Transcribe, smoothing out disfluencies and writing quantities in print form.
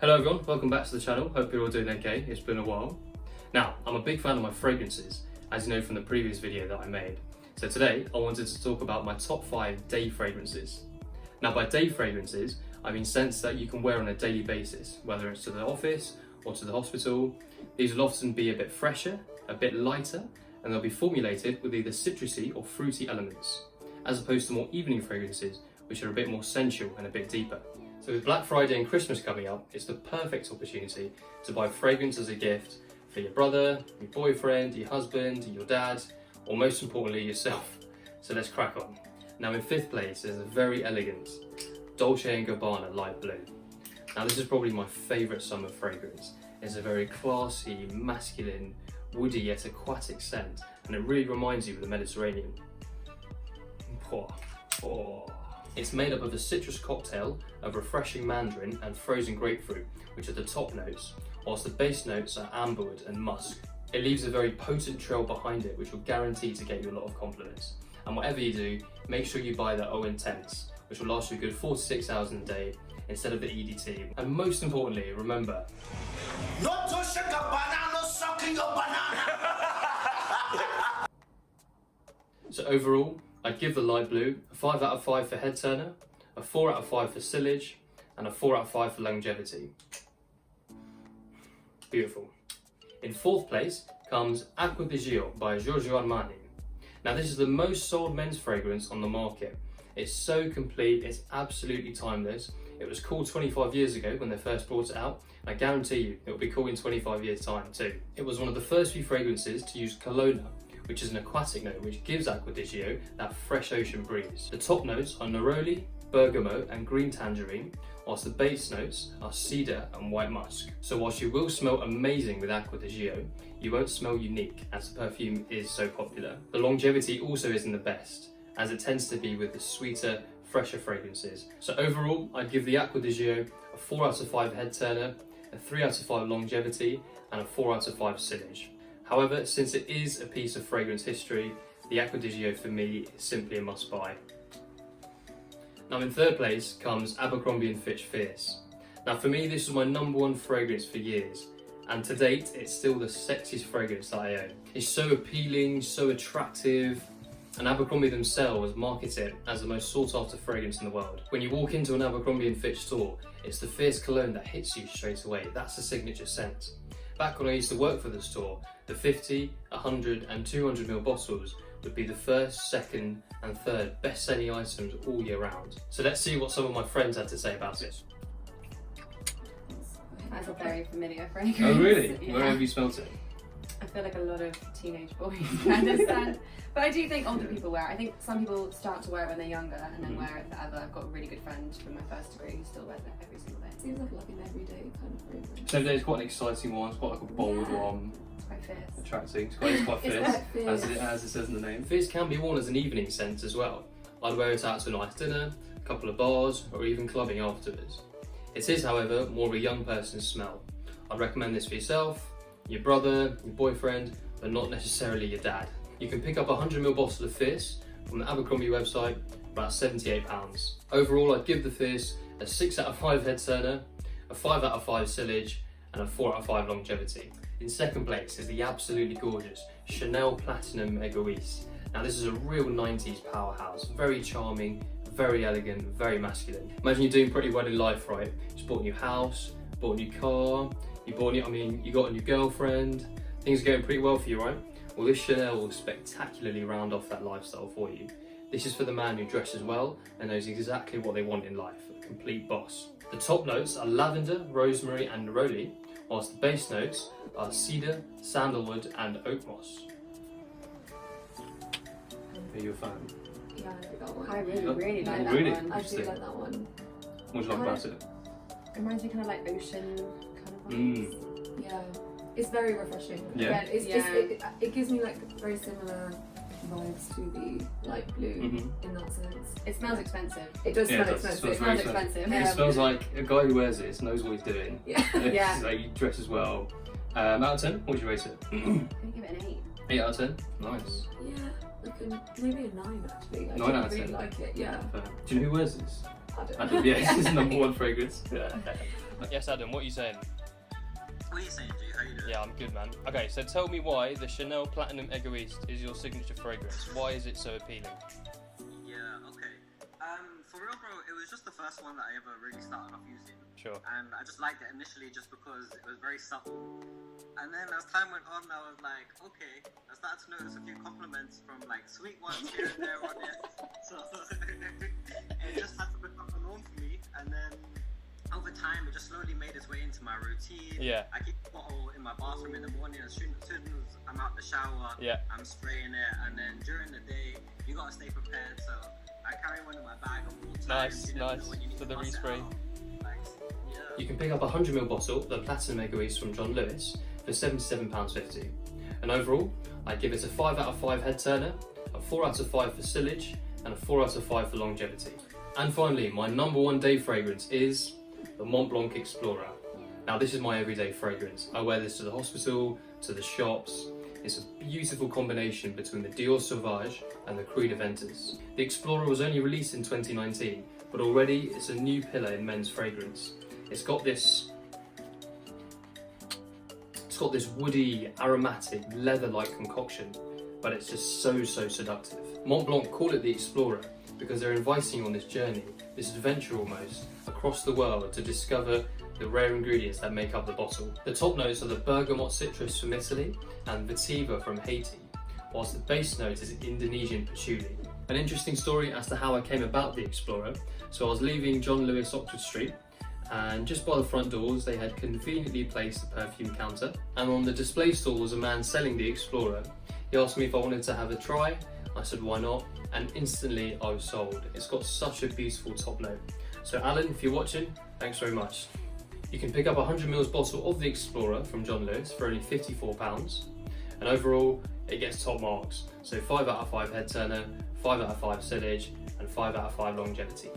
Hello everyone, welcome back to the channel. Hope you're all doing okay. It's been a while. Now, I'm a big fan of my fragrances, as you know from the previous video that I made. So today, I wanted to talk about my top 5 day fragrances. Now by day fragrances, I mean scents that you can wear on a daily basis, whether it's to the office or to the hospital. These will often be a bit fresher, a bit lighter, and they'll be formulated with either citrusy or fruity elements, as opposed to more evening fragrances, which are a bit more sensual and a bit deeper. So with Black Friday and Christmas coming up, it's the perfect opportunity to buy fragrance as a gift for your brother, your boyfriend, your husband, your dad, or most importantly yourself. So let's crack on. Now in 5th place is a very elegant Dolce & Gabbana Light Blue. Now this is probably my favourite summer fragrance. It's a very classy, masculine, woody yet aquatic scent, and it really reminds you of the Mediterranean. It's made up of a citrus cocktail of refreshing mandarin and frozen grapefruit, which are the top notes, whilst the base notes are amberwood and musk. It leaves a very potent trail behind it, which will guarantee to get you a lot of compliments. And whatever you do, make sure you buy the O Intense, which will last you a good 4 to 6 hours in a day instead of the EDT. And most importantly, remember, not to shake a banana, sucking your banana. So overall, I'd give the light blue a 5 out of 5 for head turner, a 4 out of 5 for sillage, and a 4 out of 5 for longevity. Beautiful. In 4th place comes Acqua di Gio by Giorgio Armani. Now this is the most sold men's fragrance on the market. It's so complete, it's absolutely timeless. It was cool 25 years ago when they first brought it out, and I guarantee you it will be cool in 25 years time too. It was one of the first few fragrances to use Colonna, which is an aquatic note which gives Acqua di Gio that fresh ocean breeze. The top notes are neroli, bergamot and green tangerine, whilst the base notes are cedar and white musk. So whilst you will smell amazing with Acqua di Gio, you won't smell unique as the perfume is so popular. The longevity also isn't the best, as it tends to be with the sweeter, fresher fragrances. So overall, I'd give the Acqua di Gio a 4 out of 5 head turner, a 3 out of 5 longevity, and a 4 out of 5 sillage. However, since it is a piece of fragrance history, the Acqua di Gio for me is simply a must buy. Now in 3rd place comes Abercrombie & Fitch Fierce. Now for me this was my #1 fragrance for years, and to date it's still the sexiest fragrance that I own. It's so appealing, so attractive, and Abercrombie themselves market it as the most sought after fragrance in the world. When you walk into an Abercrombie & Fitch store, it's the Fierce cologne that hits you straight away. That's the signature scent. Back when I used to work for the store, the 50, 100 and 200ml bottles would be the 1st, 2nd and 3rd best selling items all year round. So let's see what some of my friends had to say about it. That's a very familiar fragrance. Oh really? Yeah. Where have you smelt it? I feel like a lot of teenage boys understand. But I do think older people wear it. I think some people start to wear it when they're younger and then wear it forever. I've got a really good friend from my 1st degree who still wears it every single day. Seems like an everyday kind of fragrance. So there's quite an exciting one, it's quite like a bold one. It's quite fierce. Attracting, it's quite It's fierce, quite fierce. as it says in the name. Fierce can be worn as an evening scent as well. I'd wear it out to a nice dinner, a couple of bars, or even clubbing afterwards. It is, however, more of a young person's smell. I'd recommend this for yourself, your brother, your boyfriend, but not necessarily your dad. You can pick up a 100ml bottle of Fierce from the Abercrombie website, about £78. Overall, I'd give the Fierce a 6 out of 5 head turner, a 5 out of 5 sillage, and a 4 out of 5 longevity. In 2nd place is the absolutely gorgeous Chanel Platinum Egoiste. Now this is a real 90s powerhouse, very charming, very elegant, very masculine. Imagine you're doing pretty well in life, right? You just bought a new house, bought a new car, you got a new girlfriend, things are going pretty well for you, right? Well, this Chanel will spectacularly round off that lifestyle for you. This is for the man who dresses well and knows exactly what they want in life, a complete boss. The top notes are lavender, rosemary and neroli, whilst the base notes are cedar, sandalwood and oak moss. Are you a fan? Yeah, I like that one. I really, Oh, really like that really? one. I do Interesting. like that one. What do you like about it? It reminds me kind of like ocean kind of vibes. Yeah, it's very refreshing. Yeah. Again, it's just it gives me like very similar vibes to the light blue in that sense. It smells expensive. It does Yeah, smell it does. expensive. It It smells expensive. It smells like a guy who wears it knows what he's doing. Yeah. Yeah. Like, he dresses well. Out of 10, what would you rate it? I'm gonna give it an 8. 8 out of 10? Nice. Yeah, like maybe a 9 actually. I 9 out of really 10. like it. Yeah. Fair. Do you know who wears this? I don't I know. think, yeah, this is the #1 fragrance. Yes, Adam, what are you saying? What are you saying, G? How you doing? Yeah, I'm good, man. Okay, so tell me why the Chanel Platinum Egoist is your signature fragrance. Why is it so appealing? Yeah, okay. For real, bro, it was just the first one that I ever really started off using. Sure. And I just liked it initially just because it was very subtle. And then as time went on, I was like, okay, I started to notice a few compliments from like sweet ones here and there on it. So it just had to become a norm for me. And then over time, it just slowly made its way into my routine. Yeah. I keep the bottle in my bathroom in the morning. As soon as I'm out the shower, Yeah. I'm spraying it. And then during the day, you gotta stay prepared. So I carry one in my bag at all times. Nice, You never nice. know when you need For to the bust it respray. out. Like, yeah. You can pick up a 100ml bottle of the Platinum Egoist from John Lewis for £77.50. And overall, I give it a 5 out of 5 head turner, a 4 out of 5 for sillage, and a 4 out of 5 for longevity. And finally, my number one day fragrance is the Mont Blanc Explorer. Now this is my everyday fragrance. I wear this to the hospital, to the shops. It's a beautiful combination between the Dior Sauvage and the Creed Aventus. The Explorer was only released in 2019, but already it's a new pillar in men's fragrance. It's got this woody, aromatic, leather-like concoction, but it's just so seductive. Mont Blanc call it the Explorer because they're inviting you on this journey, this adventure almost, across the world to discover the rare ingredients that make up the bottle. The top notes are the bergamot citrus from Italy and vetiver from Haiti, whilst the base note is Indonesian patchouli. An interesting story as to how I came about the Explorer. So I was leaving John Lewis Oxford Street, and just by the front doors they had conveniently placed a perfume counter, and on the display stall was a man selling the Explorer. He asked me if I wanted to have a try. I said why not, and instantly I was sold. It's got such a beautiful top note. So Alan, if you're watching, thanks very much. You can pick up a 100ml bottle of the Explorer from John Lewis for only £54, and overall it gets top marks. So 5 out of 5 head turner, 5 out of 5 sillage, and 5 out of 5 longevity.